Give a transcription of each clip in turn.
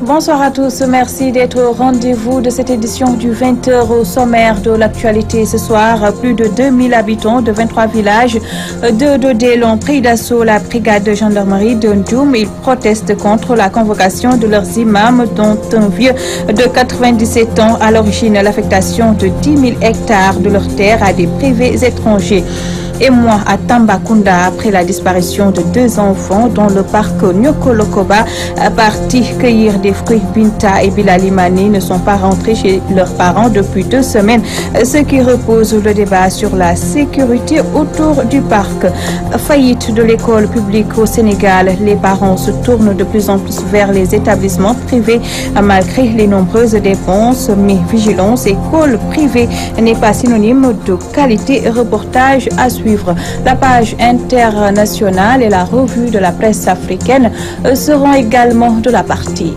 Bonsoir à tous, merci d'être au rendez-vous de cette édition du 20h au sommaire de l'actualité. Ce soir, plus de 2000 habitants de 23 villages de Dodel ont pris d'assaut la brigade de gendarmerie de Ndioum. Ils protestent contre la convocation de leurs imams, dont un vieux de 97 ans, à l'origine l'affectation de 10 000 hectares de leurs terres à des privés étrangers. Et moi à Tambacounda après la disparition de 2 enfants dans le parc Nyokolokoba, partis cueillir des fruits. Binta et Bilalimani ne sont pas rentrés chez leurs parents depuis 2 semaines, ce qui repose le débat sur la sécurité autour du parc. Faillite de l'école publique au Sénégal, les parents se tournent de plus en plus vers les établissements privés malgré les nombreuses dépenses, mais vigilance, école privée n'est pas synonyme de qualité. Reportage à suivre. La page internationale et la revue de la presse africaine seront également de la partie.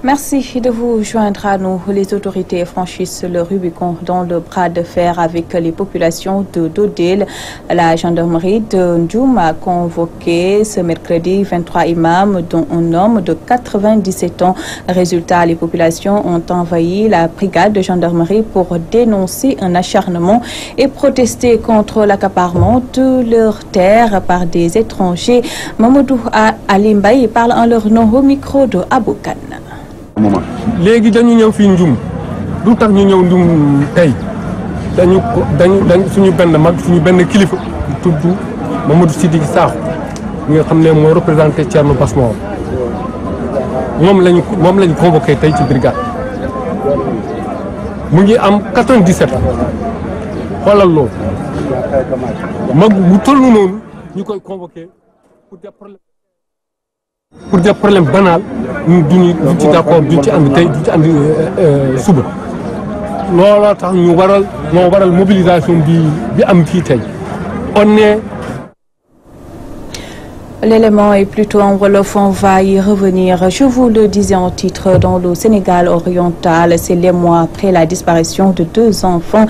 Merci de vous joindre à nous. Les autorités franchissent le Rubicon dans le bras de fer avec les populations de Dodel. La gendarmerie de Ndioum a convoqué ce mercredi 23 imams, dont un homme de 97 ans. Résultat, les populations ont envahi la brigade de gendarmerie pour dénoncer un acharnement et protester contre l'accaparement de leurs terres par des étrangers. Mamadou Alimbaye parle en leur nom au micro de Aboukan. léegi dañu ñëw fii Ndioum du tax ñu ñëw Ndioum tey dañu suñu benn mag suñu benn kilifa tudd Mamadou Sidiki Sakho mi nga xam ne moo représenté Thierno Basmo moom lañu convoqué tey ci brigade mu ngi am 97 xoolal loolu mag bu toll noonu ñu koy convoqué pour des problèmes banal duñ ci d'accord duñ ci ànd tey duñ ci ànd suba looloo tax ñu waral mobilisation bi am fii tey on est. L'élément est plutôt en wolof, on va y revenir. Je vous le disais en titre, dans le Sénégal oriental, c'est les mois après la disparition de 2 enfants,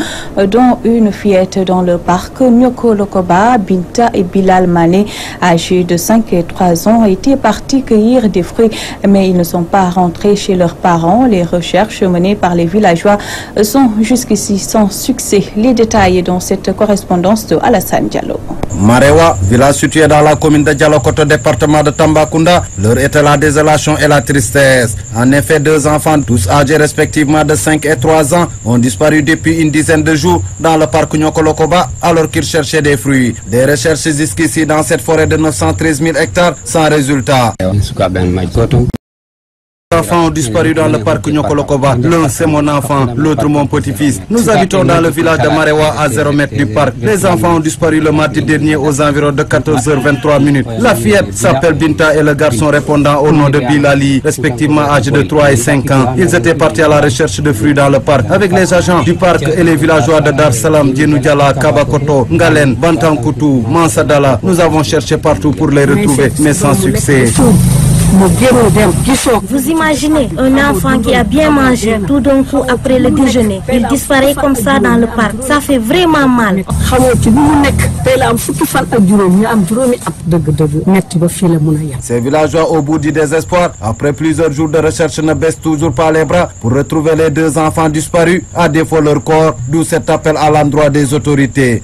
dont une fillette dans le parc Nyokolokoba. Binta et Bilal Mané, âgés de 5 et 3 ans, étaient partis cueillir des fruits, mais ils ne sont pas rentrés chez leurs parents. Les recherches menées par les villageois sont jusqu'ici sans succès. Les détails dans cette correspondance de Alassane Diallo. Marewa, village situé dans la commune de Dialokoto, département de Tambacounda, leur était la désolation et la tristesse. En effet, 2 enfants, tous âgés respectivement de 5 et 3 ans, ont disparu depuis une dizaine de jours dans le parc Nyokolokoba alors qu'ils cherchaient des fruits. Des recherches jusqu'ici dans cette forêt de 913 000 hectares sans résultat. Les enfants ont disparu dans le parc Nyokolokoba. L'un c'est mon enfant, l'autre mon petit-fils. Nous habitons dans le village de Marewa à 0 mètres du parc. Les enfants ont disparu le mardi dernier aux environs de 14h23. La fillette s'appelle Binta et le garçon répondant au nom de Bilali, respectivement âgés de 3 et 5 ans. Ils étaient partis à la recherche de fruits dans le parc. Avec les agents du parc et les villageois de Dar Salam, Djenoudjala, Kabakoto, Ngalen, Bantankoutou, Mansadala, nous avons cherché partout pour les retrouver, mais sans succès. Vous imaginez un enfant qui a bien mangé tout d'un coup après le déjeuner. Il disparaît comme ça dans le parc. Ça fait vraiment mal. Ces villageois au bout du désespoir, après plusieurs jours de recherche, ne baissent toujours pas les bras pour retrouver les 2 enfants disparus, à défaut leur corps, d'où cet appel à l'endroit des autorités.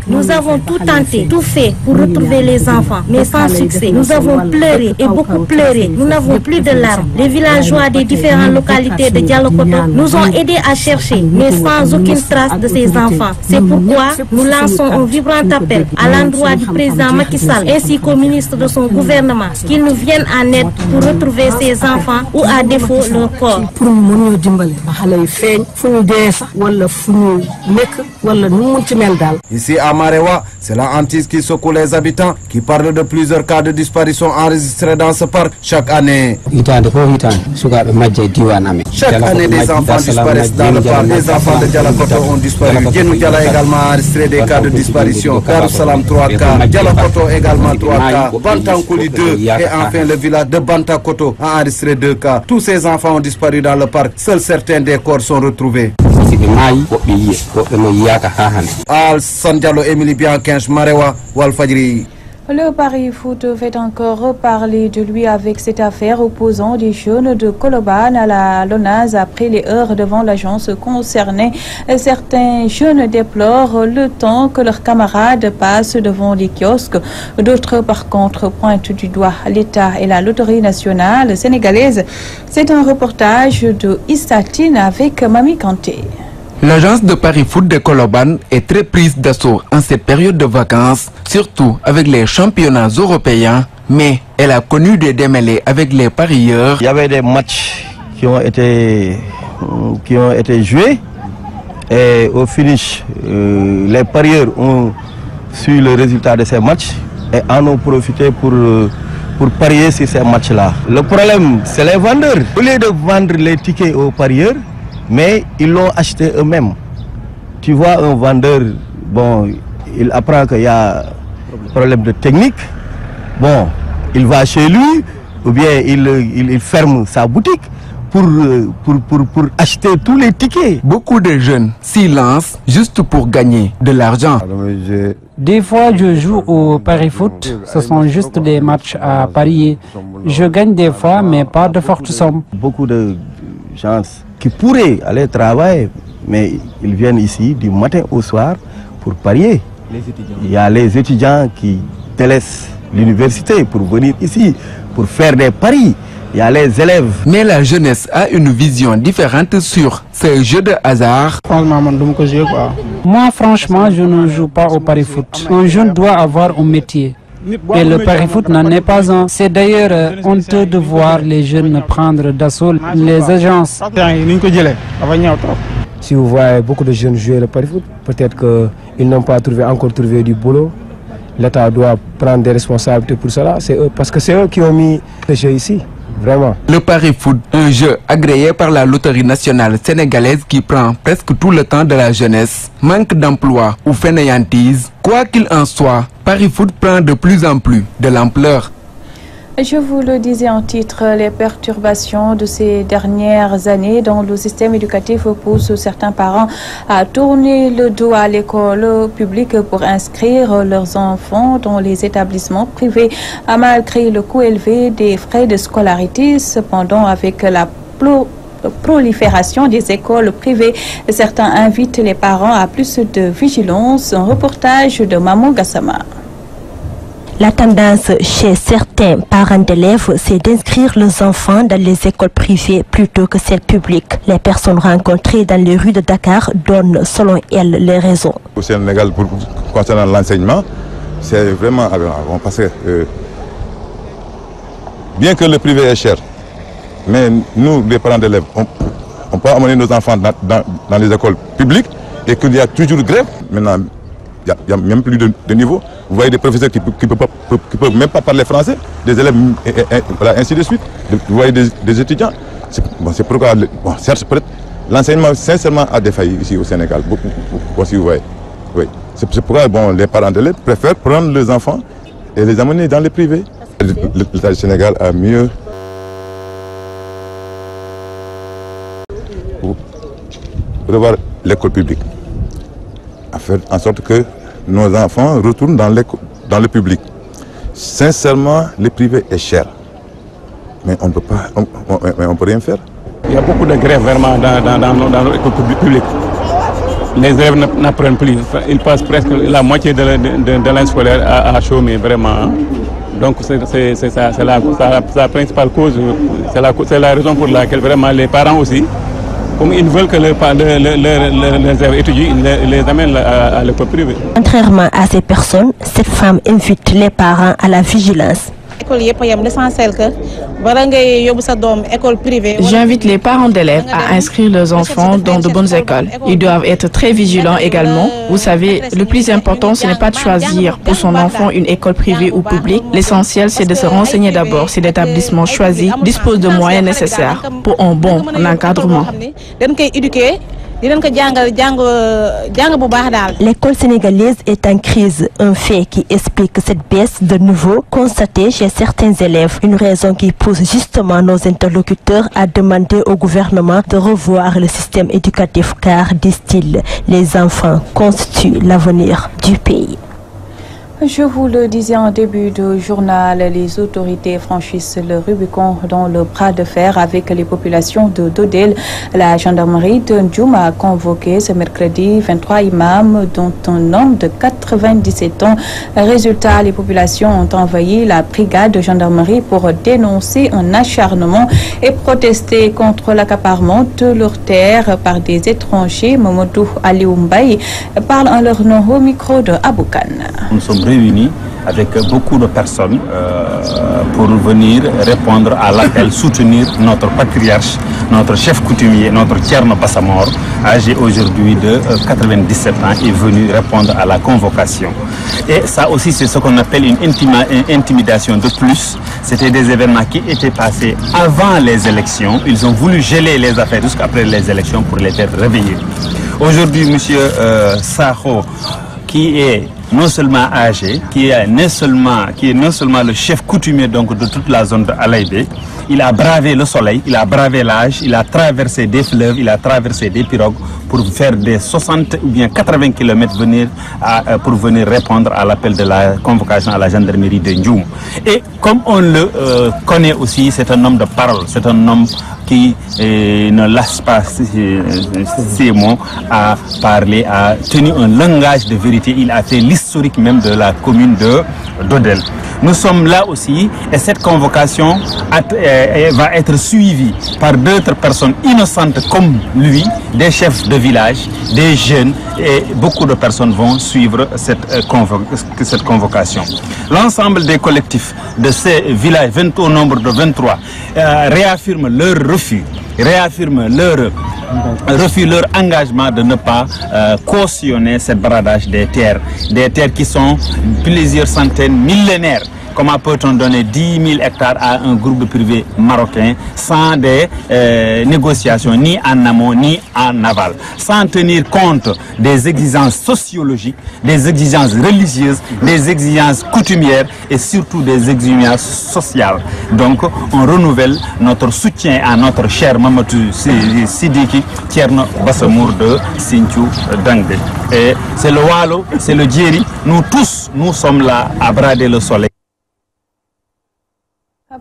Nous avons tout tenté, tout fait pour retrouver les enfants, mais sans succès. Nous avons pleuré et beaucoup pleuré. Nous n'avons plus de larmes. Les villageois des différentes localités de Dialokoto nous ont aidés à chercher, mais sans aucune trace de ces enfants. C'est pourquoi nous lançons un vibrant appel à l'endroit du président Macky Sall ainsi qu'au ministre de son gouvernement qu'ils nous viennent en aide pour retrouver ces enfants ou à défaut leur corps. Ici à Marewa, c'est la hantise qui secoue les habitants qui parlent de plusieurs cas de disparition enregistrés dans ce parc chaque année. Chaque année, des enfants disparaissent dans le parc. Les enfants de Dialakoto ont disparu. Djenou Diala également enregistré des cas de disparition. Darussalam 3 cas, Dialokoto également 3 cas, Bantankouli 2 et enfin le village de Bantakoto a enregistré 2 cas. Tous ces enfants ont disparu dans le parc. Seuls certains des corps sont retrouvés. Alassane Diallo, Émilie Bianquinche, Marewa, Walfadjri. Le Paris Foot fait encore reparler de lui avec cette affaire opposant des jeunes de Colobane à la LONASE après les heurts devant l'agence concernée. Certains jeunes déplorent le temps que leurs camarades passent devant les kiosques. D'autres, par contre, pointent du doigt l'État et la loterie nationale sénégalaise. C'est un reportage de Istatine avec Mami Kanté. L'agence de Paris Foot de Colobane est très prise d'assaut en cette période de vacances, surtout avec les championnats européens, mais elle a connu des démêlés avec les parieurs. Il y avait des matchs qui ont été joués et au finish, les parieurs ont su le résultat de ces matchs et en ont profité pour parier sur ces matchs-là. Le problème, c'est les vendeurs. Au lieu de vendre les tickets aux parieurs, mais ils l'ont acheté eux-mêmes. Tu vois un vendeur, bon, il apprend qu'il y a un problème de technique, bon, il va chez lui, ou bien il ferme sa boutique pour acheter tous les tickets. Beaucoup de jeunes s'y lancent juste pour gagner de l'argent. Des fois, je joue au Paris Foot, ce sont juste des matchs à parier. Je gagne des fois, mais pas de fortes sommes. Beaucoup de gens qui pourraient aller travailler, mais ils viennent ici du matin au soir pour parier. Il y a les étudiants qui délaissent l'université pour venir ici, pour faire des paris. Il y a les élèves. Mais la jeunesse a une vision différente sur ces jeux de hasard. Moi, franchement, je ne joue pas au Paris Foot. Un jeune doit avoir un métier. Et le Paris Foot n'en est pas un. C'est d'ailleurs honteux de voir les jeunes prendre d'assaut les agences. Si vous voyez beaucoup de jeunes jouer le Paris Foot, peut-être qu'ils n'ont pas encore trouvé du boulot. L'État doit prendre des responsabilités pour cela. C'est eux, parce que c'est eux qui ont mis le jeu ici. Vraiment. Le Paris Foot, un jeu agréé par la loterie nationale sénégalaise qui prend presque tout le temps de la jeunesse, manque d'emploi ou fainéantise. Quoi qu'il en soit, Paris Foot prend de plus en plus de l'ampleur. Je vous le disais en titre, les perturbations de ces dernières années dans le système éducatif poussent certains parents à tourner le dos à l'école publique pour inscrire leurs enfants dans les établissements privés, malgré le coût élevé des frais de scolarité. Cependant, avec la prolifération des écoles privées, certains invitent les parents à plus de vigilance. Un reportage de Maman Gassama. La tendance chez certains parents d'élèves, c'est d'inscrire leurs enfants dans les écoles privées plutôt que celles publiques. Les personnes rencontrées dans les rues de Dakar donnent, selon elles, les raisons. Au Sénégal, concernant l'enseignement, c'est vraiment aberrant parce que bien que le privé est cher, mais nous, les parents d'élèves, on peut amener nos enfants dans les écoles publiques et qu'il y a toujours grève. Maintenant, il n'y a même plus de niveau. Vous voyez des professeurs qui ne peuvent même pas parler français, des élèves, voilà, ainsi de suite. Vous voyez des étudiants. C'est pourquoi, certes, l'enseignement, sincèrement, a défailli ici au Sénégal. Beaucoup, si vous voyez. Oui. C'est pourquoi les parents d'élèves préfèrent prendre les enfants et les amener dans les privés. L'État du Sénégal a mieux revoir l'école publique, à faire en sorte que nos enfants retournent dans le public. Sincèrement, le privé est cher, mais on ne peut pas, on peut rien faire. Il y a beaucoup de grèves vraiment dans l'école publique. Les élèves n'apprennent plus, ils passent presque la moitié de l'année scolaire à chômer vraiment. Donc c'est la principale cause, c'est la raison pour laquelle vraiment les parents aussi, comme ils veulent que les élèves étudient, ils les amènent à l'école privée. Contrairement à ces personnes, cette femme invite les parents à la vigilance. J'invite les parents d'élèves à inscrire leurs enfants dans de bonnes écoles. Ils doivent être très vigilants également. Vous savez, le plus important, ce n'est pas de choisir pour son enfant une école privée ou publique. L'essentiel, c'est de se renseigner d'abord si l'établissement choisi dispose de moyens nécessaires pour un bon encadrement. L'école sénégalaise est en crise, un fait qui explique cette baisse de niveau constatée chez certains élèves. Une raison qui pousse justement nos interlocuteurs à demander au gouvernement de revoir le système éducatif car, disent-ils, les enfants constituent l'avenir du pays. Je vous le disais en début de journal, les autorités franchissent le Rubicon dans le bras de fer avec les populations de Dodel. La gendarmerie de Ndioum a convoqué ce mercredi 23 imams, dont un homme de 97 ans. Résultat, les populations ont envahi la brigade de gendarmerie pour dénoncer un acharnement et protester contre l'accaparement de leurs terres par des étrangers. Mamadou Aliou Mbaye parle en leur nom au micro de Aboukan. Nous sommes réunis avec beaucoup de personnes pour venir répondre à l'appel, soutenir notre patriarche, notre chef coutumier, notre Thierno Bassamor, âgé aujourd'hui de 97 ans, est venu répondre à la convocation. Et ça aussi, c'est ce qu'on appelle une intimidation de plus. C'était des événements qui étaient passés avant les élections. Ils ont voulu geler les affaires jusqu'après les élections pour les faire réveiller. Aujourd'hui, M. Sakho, qui est non seulement âgé, qui est non seulement le chef coutumier donc de toute la zone de Alaïbé, il a bravé le soleil, il a bravé l'âge, il a traversé des fleuves, il a traversé des pirogues pour faire des 60 ou bien 80 km pour venir répondre à l'appel de la convocation à la gendarmerie de Ndioum. Et comme on le connaît aussi, c'est un homme de parole, c'est un homme qui ne lâche pas ses mots à parler, a tenu un langage de vérité. Il a fait l'historique même de la commune de Dodel. Nous sommes là aussi et cette convocation va être suivie par d'autres personnes innocentes comme lui, des chefs de village, des jeunes, et beaucoup de personnes vont suivre cette convocation. L'ensemble des collectifs de ces villages, au nombre de 23, réaffirment leur refus, leur engagement de ne pas cautionner ce bradage des terres qui sont plusieurs centaines millénaires. Comment peut-on donner 10 000 hectares à un groupe privé marocain sans des négociations ni en amont ni en aval, sans tenir compte des exigences sociologiques, des exigences religieuses, des exigences coutumières et surtout des exigences sociales. Donc on renouvelle notre soutien à notre cher Mamadou Sidiki Thierno Bassamour de Sinthiou Dangde. Et c'est le Walo, c'est le Djeri, nous tous, nous sommes là à brader le soleil.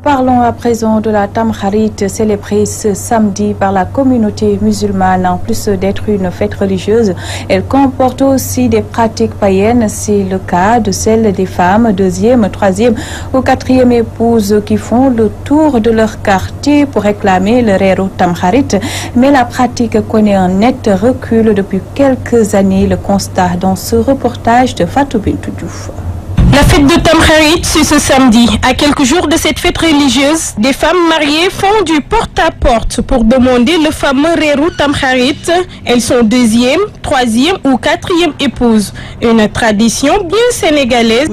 Parlons à présent de la Tamkharit, célébrée ce samedi par la communauté musulmane. En plus d'être une fête religieuse, elle comporte aussi des pratiques païennes. C'est le cas de celles des femmes, deuxième, troisième ou quatrième épouses qui font le tour de leur quartier pour réclamer le Rero Tamkharit. Mais la pratique connaît un net recul depuis quelques années. Le constat dans ce reportage de Fatou Bintou Diouf. La fête de Tamkharit, c'est ce samedi. À quelques jours de cette fête religieuse, des femmes mariées font du porte-à-porte pour demander le fameux Rero Tamkharit. Elles sont deuxième, troisième ou quatrième épouses. Une tradition bien sénégalaise.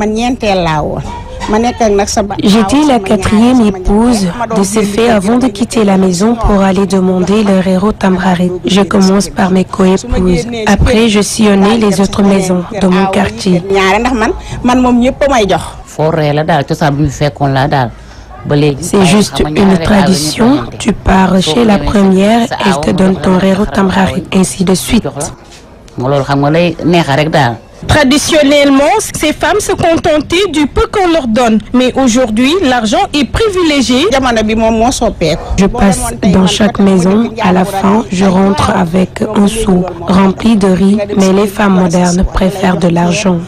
J'étais la quatrième épouse. De ce fait, avant de quitter la maison pour aller demander le Rero Tamkharit, je commence par mes co-épouses. Après, je sillonnais les autres maisons de mon quartier. C'est juste une tradition. Tu pars chez la première, elle te donne ton Rero Tamkharit, ainsi de suite. Traditionnellement, ces femmes se contentaient du peu qu'on leur donne. Mais aujourd'hui, l'argent est privilégié. Je passe dans chaque maison. À la fin, je rentre avec un seau rempli de riz. Mais les femmes modernes préfèrent de l'argent.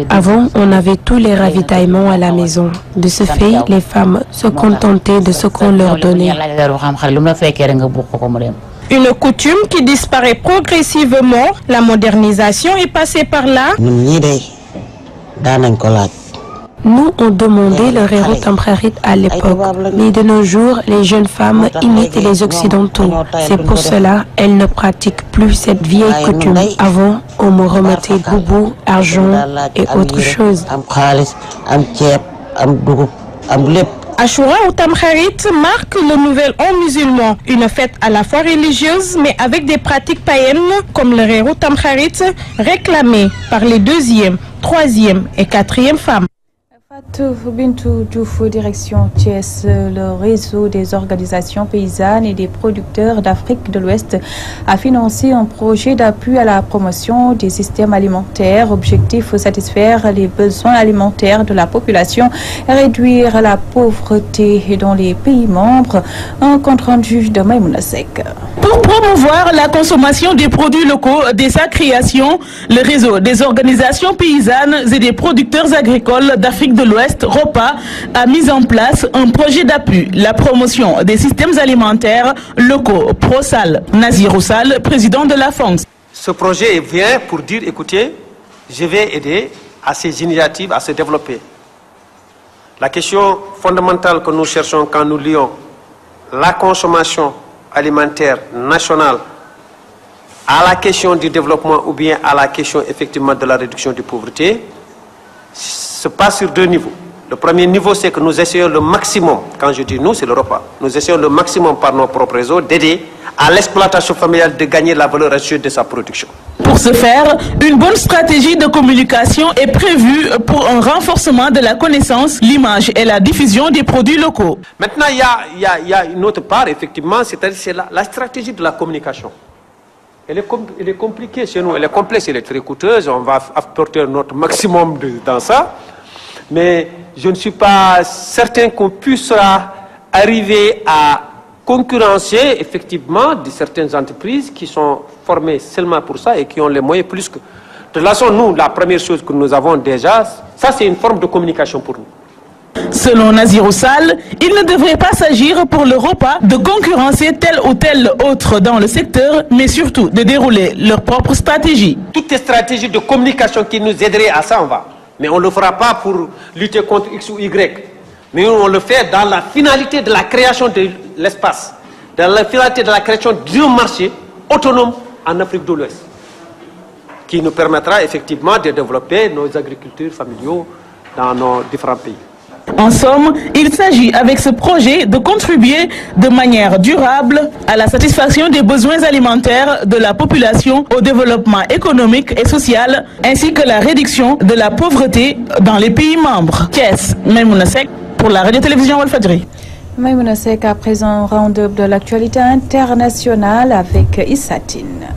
Avant, on avait tous les ravitaillements à la maison. De ce fait, les femmes se contentaient de ce qu'on leur donnait. Une coutume qui disparaît progressivement. La modernisation est passée par là. Nous, on demandait le Rero Tamkharit à l'époque, mais de nos jours, les jeunes femmes imitent les Occidentaux. C'est pour cela qu'elles ne pratiquent plus cette vieille coutume. Avant, on me remettait boubou, argent et autre chose. Achoura ou Tamkharit marque le nouvel an musulman, une fête à la fois religieuse mais avec des pratiques païennes comme le Rero Tamkharit réclamé par les 2e, 3e et 4e femmes. Bintou Diouf, direction Thiès, le réseau des organisations paysannes et des producteurs d'Afrique de l'Ouest a financé un projet d'appui à la promotion des systèmes alimentaires. Objectif, satisfaire les besoins alimentaires de la population et réduire la pauvreté dans les pays membres. Un compte rendu de Maïmouna Sek. Pour promouvoir la consommation des produits locaux dès sa création, le réseau des organisations paysannes et des producteurs agricoles d'Afrique de l'Ouest, ROPA, a mis en place un projet d'appui, la promotion des systèmes alimentaires locaux. ProSal, Nazir Oussal, président de la FONX. Ce projet vient pour dire, écoutez, je vais aider à ces initiatives à se développer. La question fondamentale que nous cherchons quand nous lions la consommation alimentaire nationale à la question du développement ou bien à la question effectivement de la réduction de pauvreté se passe sur 2 niveaux. Le premier niveau, c'est que nous essayons le maximum, quand je dis nous, c'est le repas, nous essayons le maximum par nos propres réseaux d'aider à l'exploitation familiale de gagner la valeur ajoutée de sa production. Pour ce faire, une bonne stratégie de communication est prévue pour un renforcement de la connaissance, l'image et la diffusion des produits locaux. Maintenant, il y a une autre part, effectivement, c'est-à-dire la stratégie de la communication. Elle est compliquée chez nous, elle est complexe, elle est très coûteuse, on va apporter notre maximum dans ça, mais je ne suis pas certain qu'on puisse arriver à concurrencer effectivement de certaines entreprises qui sont formées seulement pour ça et qui ont les moyens plus que... De toute façon, nous, la première chose que nous avons déjà, ça c'est une forme de communication pour nous. Selon Nazir Oussal, il ne devrait pas s'agir pour le repas de concurrencer tel ou tel autre dans le secteur, mais surtout de dérouler leur propre stratégie. Toutes les stratégies de communication qui nous aideraient à ça, on va. Mais on ne le fera pas pour lutter contre X ou Y. Mais on le fait dans la finalité de la création de l'espace, dans la finalité de la création d'un marché autonome en Afrique de l'Ouest, qui nous permettra effectivement de développer nos agricultures familiaux dans nos différents pays. En somme, il s'agit avec ce projet de contribuer de manière durable à la satisfaction des besoins alimentaires de la population, au développement économique et social, ainsi que la réduction de la pauvreté dans les pays membres. Thiès, Maïmouna Sek pour la radio-télévision Walfadjri. Maïmouna Sek, à présent, round-up de l'actualité internationale avec Issatine.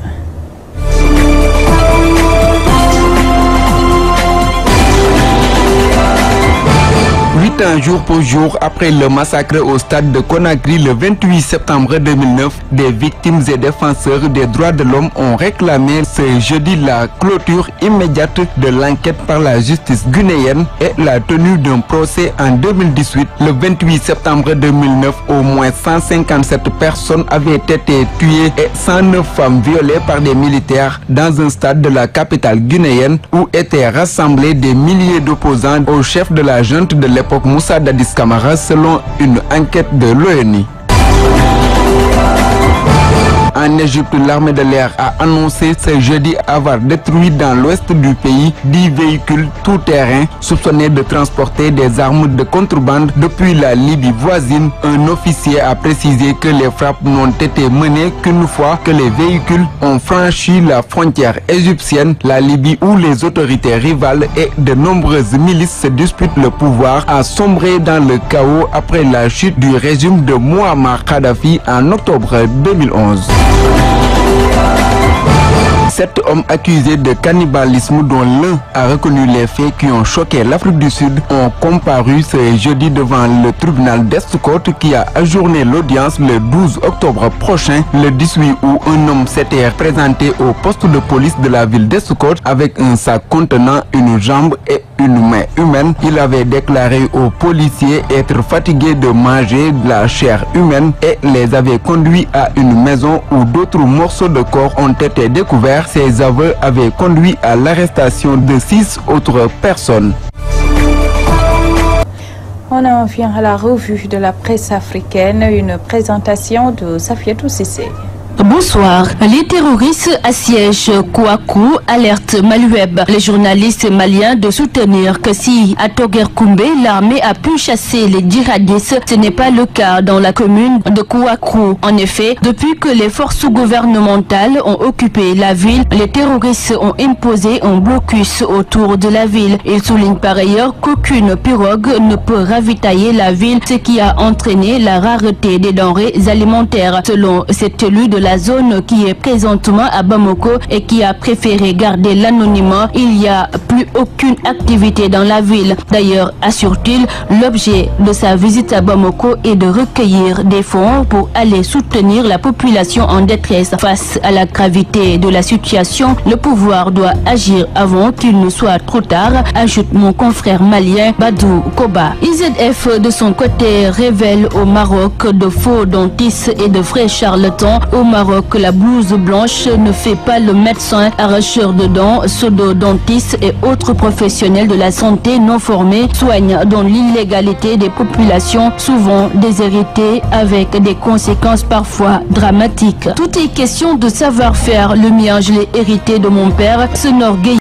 8 ans jour pour jour après le massacre au stade de Conakry le 28 septembre 2009, des victimes et défenseurs des droits de l'homme ont réclamé ce jeudi la clôture immédiate de l'enquête par la justice guinéenne et la tenue d'un procès en 2018. Le 28 septembre 2009, au moins 157 personnes avaient été tuées et 109 femmes violées par des militaires dans un stade de la capitale guinéenne où étaient rassemblés des milliers d'opposants au chef de la junte de l'époque Moussa Dadis Camara, selon une enquête de l'ONU. En Égypte, l'armée de l'air a annoncé ce jeudi avoir détruit dans l'ouest du pays 10 véhicules tout-terrain soupçonnés de transporter des armes de contrebande depuis la Libye voisine. Un officier a précisé que les frappes n'ont été menées qu'une fois que les véhicules ont franchi la frontière égyptienne. La Libye, où les autorités rivales et de nombreuses milices se disputent le pouvoir, a sombré dans le chaos après la chute du régime de Mouammar Kadhafi en octobre 2011. 7 hommes accusés de cannibalisme, dont l'un a reconnu les faits qui ont choqué l'Afrique du Sud, ont comparu ce jeudi devant le tribunal d'Estcourt qui a ajourné l'audience le 12 octobre prochain. Le 18 août, un homme s'était présenté au poste de police de la ville d'Estcourt avec un sac contenant une jambe et une main humaine. Il avait déclaré aux policiers être fatigué de manger de la chair humaine et les avait conduits à une maison où d'autres morceaux de corps ont été découverts. Ces aveux avaient conduit à l'arrestation de 6 autres personnes. On en vient à la revue de la presse africaine, une présentation de Safiatou Sissé. Bonsoir. Les terroristes assiègent Kouakou, alerte Maluweb. Les journalistes maliens de soutenir que si à Toguerkoumbe, l'armée a pu chasser les djihadistes, ce n'est pas le cas dans la commune de Kouakou. En effet, depuis que les forces gouvernementales ont occupé la ville, les terroristes ont imposé un blocus autour de la ville. Ils soulignent par ailleurs qu'aucune pirogue ne peut ravitailler la ville, ce qui a entraîné la rareté des denrées alimentaires. Selon cet élu de la zone qui est présentement à Bamako et qui a préféré garder l'anonymat, il n'y a plus aucune activité dans la ville. D'ailleurs, assure-t-il, l'objet de sa visite à Bamako est de recueillir des fonds pour aller soutenir la population en détresse. Face à la gravité de la situation, le pouvoir doit agir avant qu'il ne soit trop tard, ajoute mon confrère malien Badou Koba. IZF de son côté révèle au Maroc de faux dentistes et de vrais charlatans. Au Maroc, la blouse blanche ne fait pas le médecin. Arracheurs de dents, pseudo-dentistes et autres professionnels de la santé non formés soignent dans l'illégalité des populations souvent déshéritées avec des conséquences parfois dramatiques. Tout est question de savoir-faire. Le mien, je l'ai hérité de mon père, s'enorgueillit.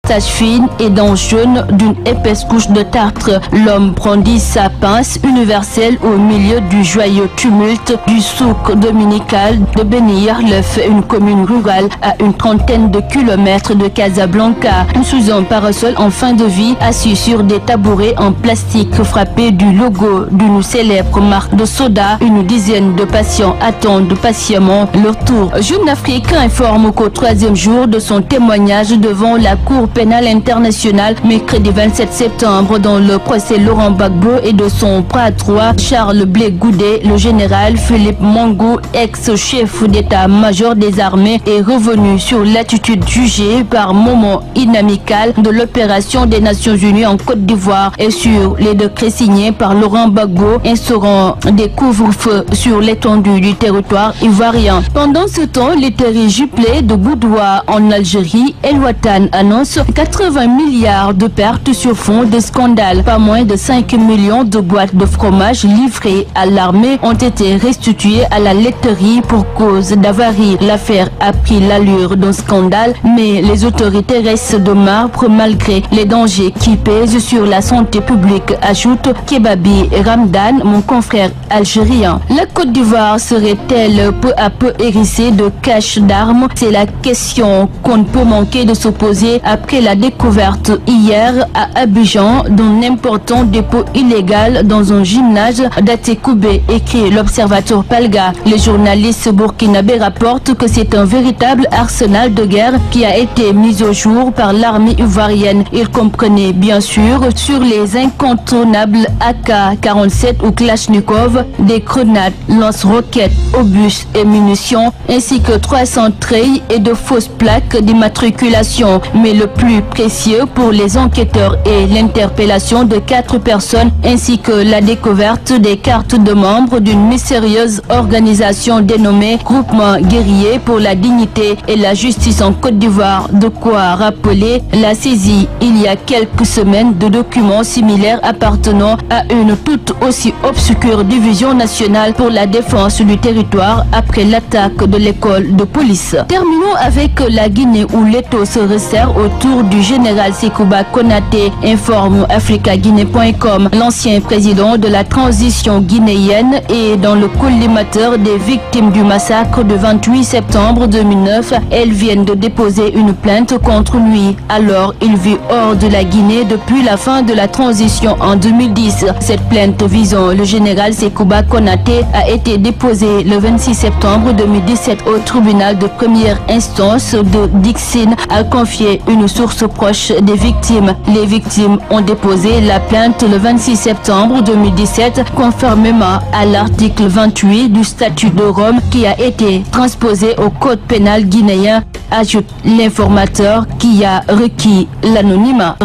Tache fine et dents jaunes d'une épaisse couche de tartre. L'homme brandit sa pince universelle au milieu du joyeux tumulte du souk dominical de Beniyarlef, une commune rurale à une trentaine de kilomètres de Casablanca. Sous un parasol en fin de vie, assis sur des tabourets en plastique frappés du logo d'une célèbre marque de soda, une dizaine de patients attendent patiemment leur tour. Jeune Africain informe qu'au troisième jour de son témoignage devant la Cour pénale internationale, mercredi 27 septembre, dans le procès Laurent Gbagbo et de son bras droit Charles Blé Goudé, le général Philippe Mangou, ex-chef d'état-major des armées, est revenu sur l'attitude jugée par moment inamicale de l'opération des Nations Unies en Côte d'Ivoire et sur les décrets signés par Laurent Gbagbo instaurant des couvre-feux sur l'étendue du territoire ivoirien. Pendant ce temps, les terrigiplés de Boudoua en Algérie, El Watan annonce 80 milliards de pertes sur fond de scandale. Pas moins de 5 millions de boîtes de fromage livrées à l'armée ont été restituées à la laiterie pour cause d'avarie. L'affaire a pris l'allure d'un scandale, mais les autorités restent de marbre malgré les dangers qui pèsent sur la santé publique, ajoute Kebabi Ramdan, mon confrère algérien. La Côte d'Ivoire serait-elle peu à peu hérissée de caches d'armes? C'est la question qu'on ne peut manquer de se poser après la découverte hier à Abidjan d'un important dépôt illégal dans un gymnase d'Atekoubé, écrit l'observateur Palga. Les journalistes burkinabés rapportent que c'est un véritable arsenal de guerre qui a été mis au jour par l'armée ivoirienne. Il comprenait bien sûr sur les incontournables AK-47 ou Kalachnikov, des grenades, lance-roquettes, obus et munitions, ainsi que 300 treilles et de fausses plaques d'immatriculation. Mais le plus précieux pour les enquêteurs est l'interpellation de 4 personnes ainsi que la découverte des cartes de membres d'une mystérieuse organisation dénommée Groupement guerrier pour la dignité et la justice en Côte d'Ivoire. De quoi rappeler la saisie il y a quelques semaines de documents similaires appartenant à une toute aussi obscure division nationale pour la défense du territoire après l'attaque de l'école de police. Terminons avec la Guinée où l'étau se resserre autour du général Sekouba Konaté, informe africaguinée.com. L'ancien président de la transition guinéenne est dans le collimateur des victimes du massacre de 28 septembre 2009. Elles viennent de déposer une plainte contre lui. Alors, il vit hors de la Guinée depuis la fin de la transition en 2010. Cette plainte visant le général Sekouba Konaté a été déposée le 26 septembre 2017 au tribunal de première instance de Dixine, a confié une source proche des victimes. Les victimes ont déposé la plainte le 26 septembre 2017 conformément à l'article 28 du statut de Rome qui a été transposé au code pénal guinéen, ajoute l'informateur qui a requis l'anonymat.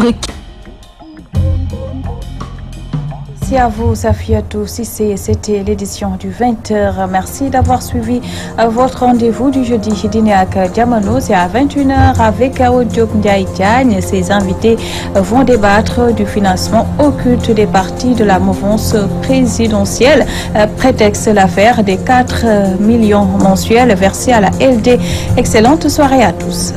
Merci à vous, Safiatou Sissé. C'était l'édition du 20h. Merci d'avoir suivi votre rendez-vous du jeudi dîner avec Diamano. C'est à 21h avec Aodiok Ndiaye Diagne. Ses invités vont débattre du financement occulte des partis de la mouvance présidentielle. Prétexte l'affaire des 4 millions mensuels versés à la LD. Excellente soirée à tous.